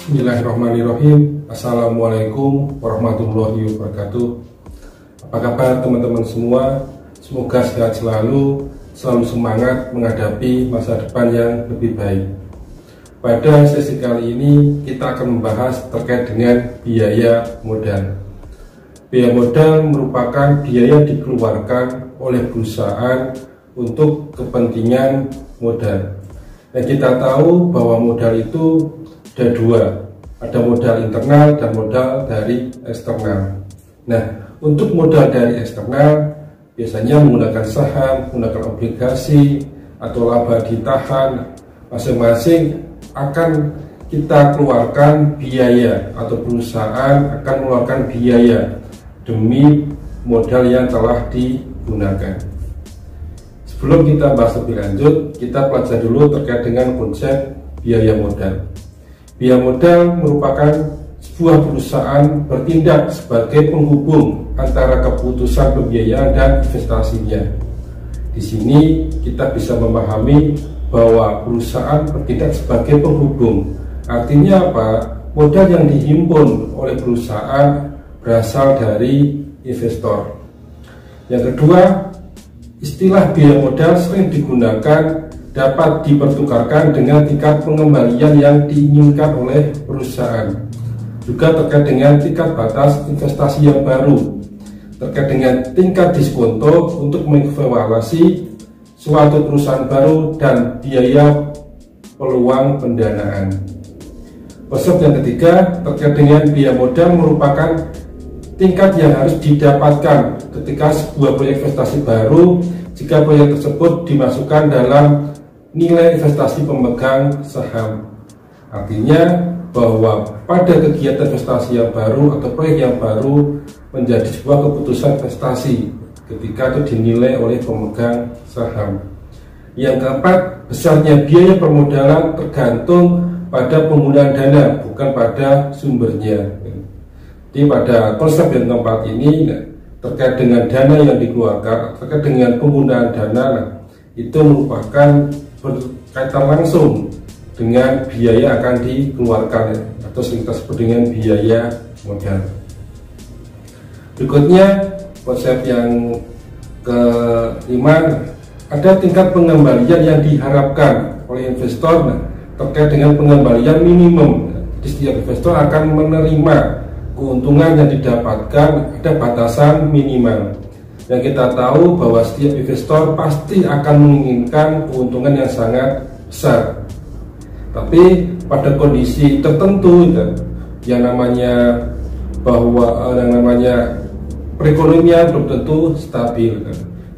Bismillahirrahmanirrahim. Assalamualaikum warahmatullahi wabarakatuh. Apa kabar teman-teman semua? Semoga sehat selalu semangat menghadapi masa depan yang lebih baik. Pada sesi kali ini kita akan membahas terkait dengan biaya modal. Biaya modal merupakan biaya dikeluarkan oleh perusahaan untuk kepentingan modal. Nah, kita tahu bahwa modal itu ada dua, ada modal internal dan modal dari eksternal. Nah, untuk modal dari eksternal biasanya menggunakan saham, menggunakan obligasi atau laba ditahan, masing-masing akan kita keluarkan biaya atau perusahaan akan mengeluarkan biaya demi modal yang telah digunakan. Sebelum kita bahas lebih lanjut, kita pelajari dulu terkait dengan konsep biaya modal. Biaya modal merupakan sebuah perusahaan bertindak sebagai penghubung antara keputusan pembiayaan dan investasinya. Di sini kita bisa memahami bahwa perusahaan bertindak sebagai penghubung. Artinya apa? Modal yang dihimpun oleh perusahaan berasal dari investor. Yang kedua, istilah biaya modal sering digunakan dapat dipertukarkan dengan tingkat pengembalian yang diinginkan oleh perusahaan. Juga terkait dengan tingkat batas investasi yang baru, terkait dengan tingkat diskonto untuk mengevaluasi suatu perusahaan baru dan biaya peluang pendanaan. Konsep yang ketiga terkait dengan biaya modal merupakan tingkat yang harus didapatkan ketika sebuah proyek investasi baru jika proyek tersebut dimasukkan dalam nilai investasi pemegang saham. Artinya bahwa pada kegiatan investasi yang baru atau proyek yang baru menjadi sebuah keputusan investasi ketika itu dinilai oleh pemegang saham. Yang keempat, besarnya biaya permodalan tergantung pada penggunaan dana, bukan pada sumbernya. Jadi pada konsep yang keempat ini terkait dengan dana yang dikeluarkan, terkait dengan penggunaan dana, itu merupakan berkaitan langsung dengan biaya yang akan dikeluarkan atau sering kita sebut dengan biaya modal. Berikutnya konsep yang kelima, ada tingkat pengembalian yang diharapkan oleh investor terkait dengan pengembalian minimum. Jadi setiap investor akan menerima keuntungan yang didapatkan ada batasan minimal. Yang kita tahu bahwa setiap investor pasti akan menginginkan keuntungan yang sangat besar. Tapi pada kondisi tertentu yang namanya perekonomian belum tentu stabil.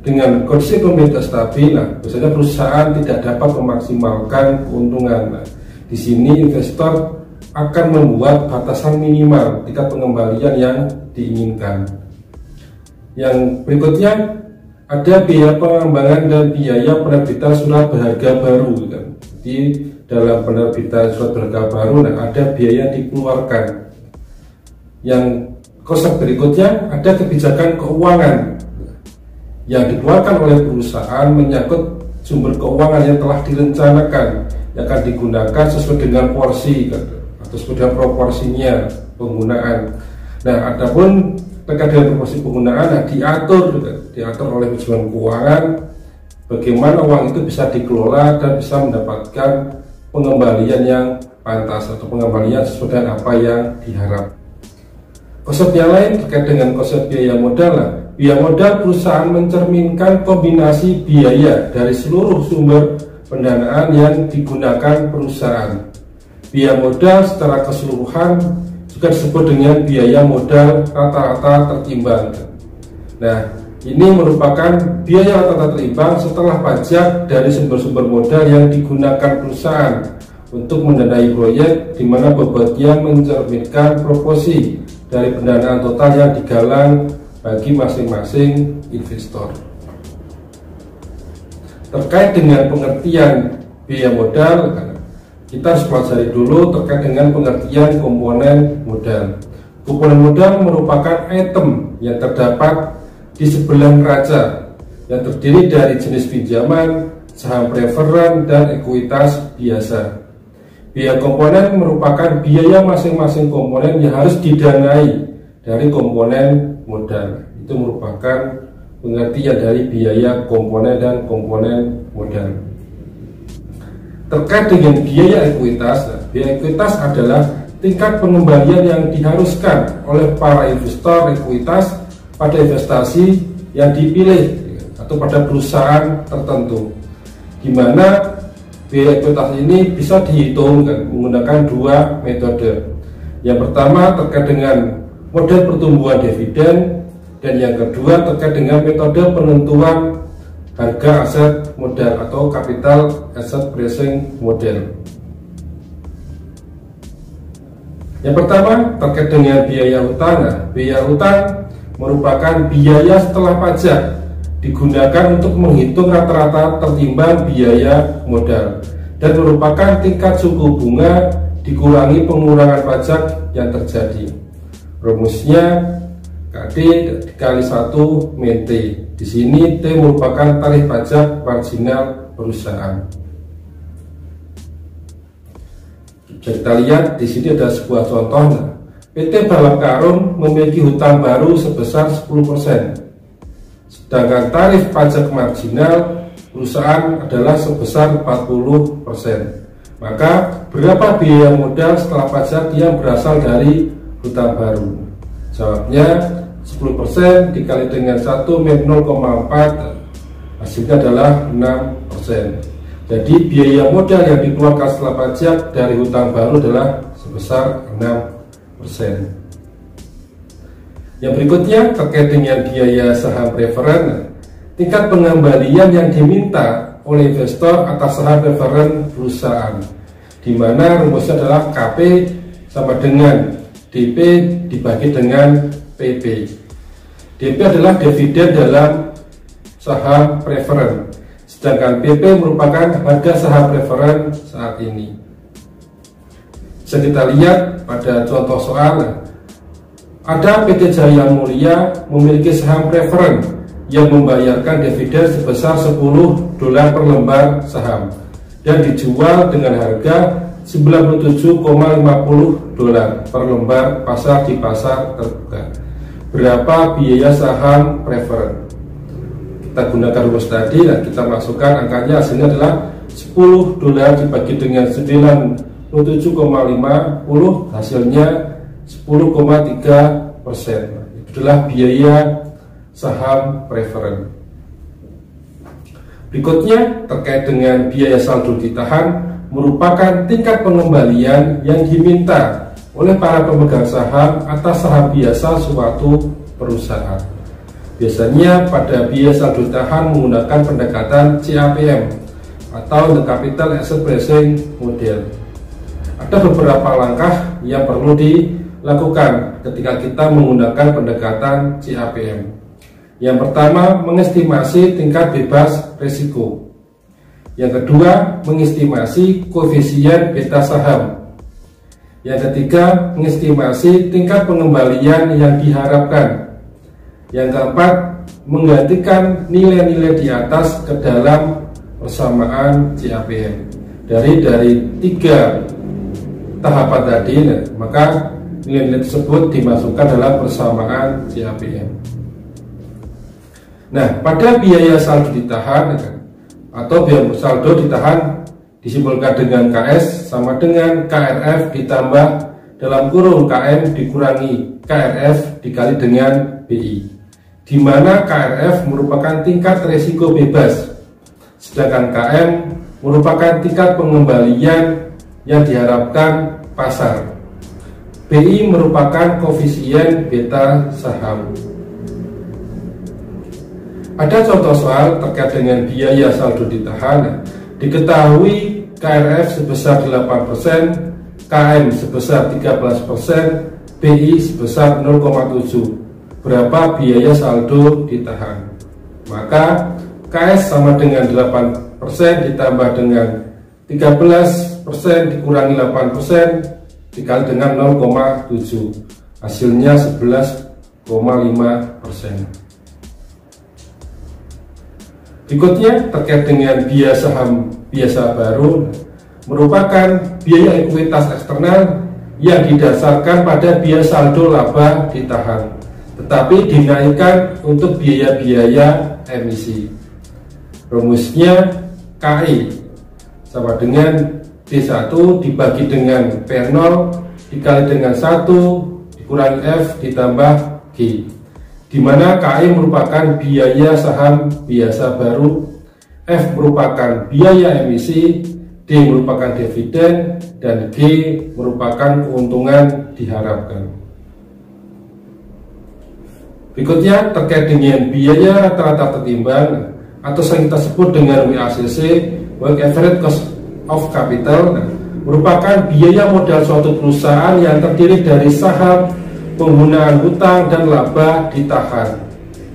Dengan kondisi ekonomi tidak stabil, biasanya perusahaan tidak dapat memaksimalkan keuntungan. Di sini investor akan membuat batasan minimal tingkat pengembalian yang diinginkan. Yang berikutnya ada biaya pengembangan dan biaya penerbitan surat berharga baru. Di dalam penerbitan surat berharga baru ada biaya yang dikeluarkan. Yang konsep berikutnya ada kebijakan keuangan yang dikeluarkan oleh perusahaan menyangkut sumber keuangan yang telah direncanakan yang akan digunakan sesuai dengan porsi atau sesuai dengan proporsinya penggunaan. Nah, adapun terkait dengan proporsi penggunaan diatur oleh manajemen keuangan bagaimana uang itu bisa dikelola dan bisa mendapatkan pengembalian yang pantas atau pengembalian sesuai dengan apa yang diharap. Konsep yang lain terkait dengan konsep biaya modal. Biaya modal perusahaan mencerminkan kombinasi biaya dari seluruh sumber pendanaan yang digunakan perusahaan. Biaya modal secara keseluruhan juga disebut dengan biaya modal rata-rata tertimbang. Nah, ini merupakan biaya rata-rata tertimbang setelah pajak dari sumber-sumber modal yang digunakan perusahaan untuk mendanai proyek, di mana bobotnya mencerminkan proporsi dari pendanaan total yang digalang bagi masing-masing investor. Terkait dengan pengertian biaya modal, kita harus pelajari dulu terkait dengan pengertian komponen modal. Komponen modal merupakan item yang terdapat di sebelah neraca yang terdiri dari jenis pinjaman, saham preferen, dan ekuitas biasa. Biaya komponen merupakan biaya masing-masing komponen yang harus didanai dari komponen modal. Itu merupakan pengertian dari biaya komponen dan komponen modal. Terkait dengan biaya ekuitas, biaya ekuitas adalah tingkat pengembalian yang diharuskan oleh para investor ekuitas pada investasi yang dipilih atau pada perusahaan tertentu, di mana biaya ekuitas ini bisa dihitungkan menggunakan dua metode. Yang pertama terkait dengan model pertumbuhan dividen, dan yang kedua terkait dengan metode penentuan harga aset modal atau capital asset pricing model. Yang pertama terkait dengan biaya utang. Biaya utang merupakan biaya setelah pajak, digunakan untuk menghitung rata-rata tertimbang biaya modal, dan merupakan tingkat suku bunga dikurangi pengurangan pajak yang terjadi. Rumusnya KD dikali 1 min T. Di sini T merupakan tarif pajak marginal perusahaan. Bisa kita lihat di sini ada sebuah contoh. PT Balap Karung memiliki hutang baru sebesar 10%. Sedangkan tarif pajak marginal perusahaan adalah sebesar 40%. Maka berapa biaya modal setelah pajak yang berasal dari hutang baru? Jawabnya 10% dikali dengan 1 min 0,4, hasilnya adalah 6%. Jadi biaya modal yang dikeluarkan setelah pajak dari hutang baru adalah sebesar 6%. Yang berikutnya terkait dengan biaya saham preferen. Tingkat pengembalian yang diminta oleh investor atas saham preferen perusahaan, di mana rumusnya adalah KP sama dengan DP dibagi dengan PP. DP adalah dividen dalam saham preferen, sedangkan PP merupakan harga saham preferen saat ini. Bisa kita lihat pada contoh soal. Ada PT Jaya Mulia memiliki saham preferen yang membayarkan dividen sebesar $10 per lembar saham dan dijual dengan harga $97,50 per lembar pasar di pasar terbuka. Berapa biaya saham preferen? Kita gunakan rumus tadi dan kita masukkan angkanya, hasilnya adalah $10 dibagi dengan 97,50, hasilnya 10,3%. Itu adalah biaya saham preferen. Berikutnya terkait dengan biaya saldo ditahan, merupakan tingkat pengembalian yang diminta oleh para pemegang saham atas saham biasa suatu perusahaan. Biasanya pada biaya saldo ditahan menggunakan pendekatan CAPM atau The Capital Asset Pricing Model. Ada beberapa langkah yang perlu dilakukan ketika kita menggunakan pendekatan CAPM. Yang pertama, mengestimasi tingkat bebas risiko. Yang kedua, mengestimasi koefisien beta saham. Yang ketiga, mengestimasi tingkat pengembalian yang diharapkan. Yang keempat, menggantikan nilai-nilai di atas ke dalam persamaan CAPM. Dari tiga tahapan tadi, maka nilai-nilai tersebut dimasukkan dalam persamaan CAPM. Nah, pada biaya saldo ditahan atau biaya saldo ditahan disimbolkan dengan KS sama dengan KRF ditambah dalam kurung KM dikurangi KRF dikali dengan BI, di mana KRF merupakan tingkat resiko bebas, sedangkan KM merupakan tingkat pengembalian yang diharapkan pasar. BI merupakan koefisien beta saham. Ada contoh soal terkait dengan biaya saldo ditahan. Diketahui KRF sebesar 8%, KM sebesar 13%, BI sebesar 0,7. Berapa biaya saldo ditahan? Maka KS sama dengan 8% ditambah dengan 13% dikurangi 8% dikali dengan 0,7, hasilnya 11,5%. Berikutnya terkait dengan biaya saham biasa baru, merupakan biaya ekuitas eksternal yang didasarkan pada biaya saldo laba ditahan, tetapi dinaikkan untuk biaya-biaya emisi. Rumusnya KI sama dengan D1 dibagi dengan P0 dikali dengan 1 dikurangi F ditambah G, di mana KI merupakan biaya saham biasa baru, F merupakan biaya emisi, D merupakan dividen, dan G merupakan keuntungan diharapkan. Berikutnya terkait dengan biaya rata-rata tertimbang atau yang kita sebut dengan WACC, Weighted Average Cost of Capital, merupakan biaya modal suatu perusahaan yang terdiri dari saham, penggunaan hutang, dan laba ditahan.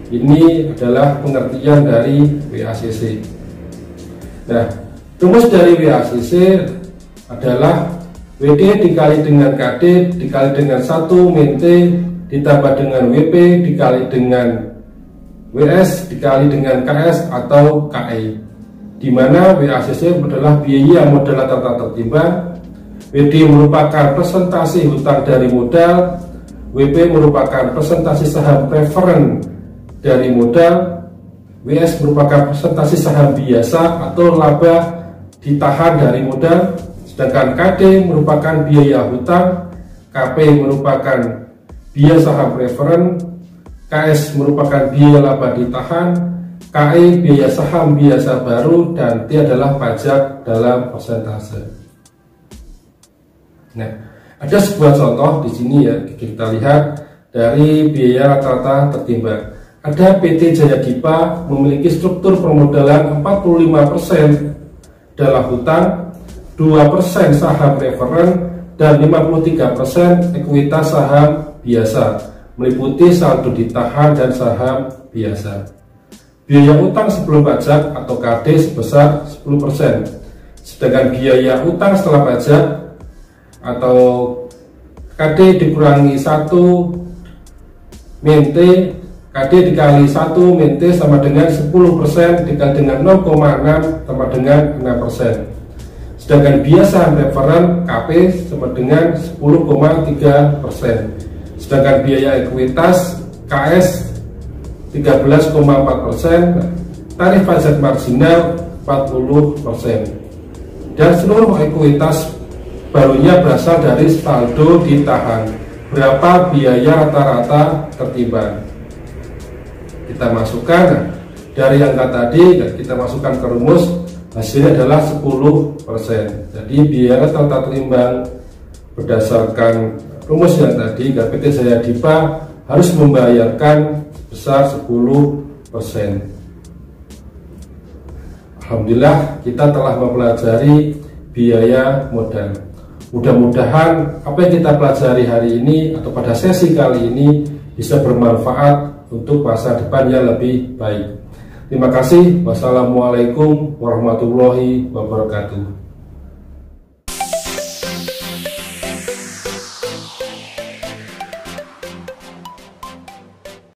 Ini adalah pengertian dari WACC. Nah, rumus dari WACC adalah WD dikali dengan KD dikali dengan 1 min T ditambah dengan WP dikali dengan WS dikali dengan KS atau KE, di mana WACC adalah biaya modal rata-rata tertimbang, WD merupakan presentasi hutang dari modal, WP merupakan presentasi saham preferen dari modal, WS merupakan presentasi saham biasa atau laba ditahan dari modal, sedangkan KD merupakan biaya hutang, KP merupakan biaya saham preferen, KS merupakan biaya laba ditahan, KE biaya saham biasa baru, dan T adalah pajak dalam persentase. Nah, ada sebuah contoh di sini ya, kita lihat dari biaya rata-rata tertimbang. Ada PT Jaya Dipa memiliki struktur permodalan 45% dalam hutang, 2% saham preferen, dan 53% ekuitas saham biasa, meliputi saldo ditahan dan saham biasa. Biaya utang sebelum pajak atau KD sebesar 10%, sedangkan biaya utang setelah pajak atau KD dikurangi 1 min T, KD dikali 1 min T sama dengan 10% dikali dengan 0,6 sama dengan 6%. Sedangkan biaya saham preferen KP sama dengan 10,3%. Sedangkan biaya ekuitas KS 13,4%, tarif pajak marginal 40%. Dan seluruh ekuitas barunya berasal dari saldo ditahan. Berapa biaya rata-rata tertimbang? Kita masukkan dari angka tadi, kita masukkan ke rumus, hasilnya adalah 10%. Jadi biaya rata-rata tertimbang berdasarkan rumus yang tadi, PT Jaya Dipa harus membayarkan sebesar 10%. Alhamdulillah kita telah mempelajari biaya modal. Mudah-mudahan apa yang kita pelajari hari ini atau pada sesi kali ini bisa bermanfaat untuk masa depan yang lebih baik. Terima kasih. Wassalamualaikum warahmatullahi wabarakatuh.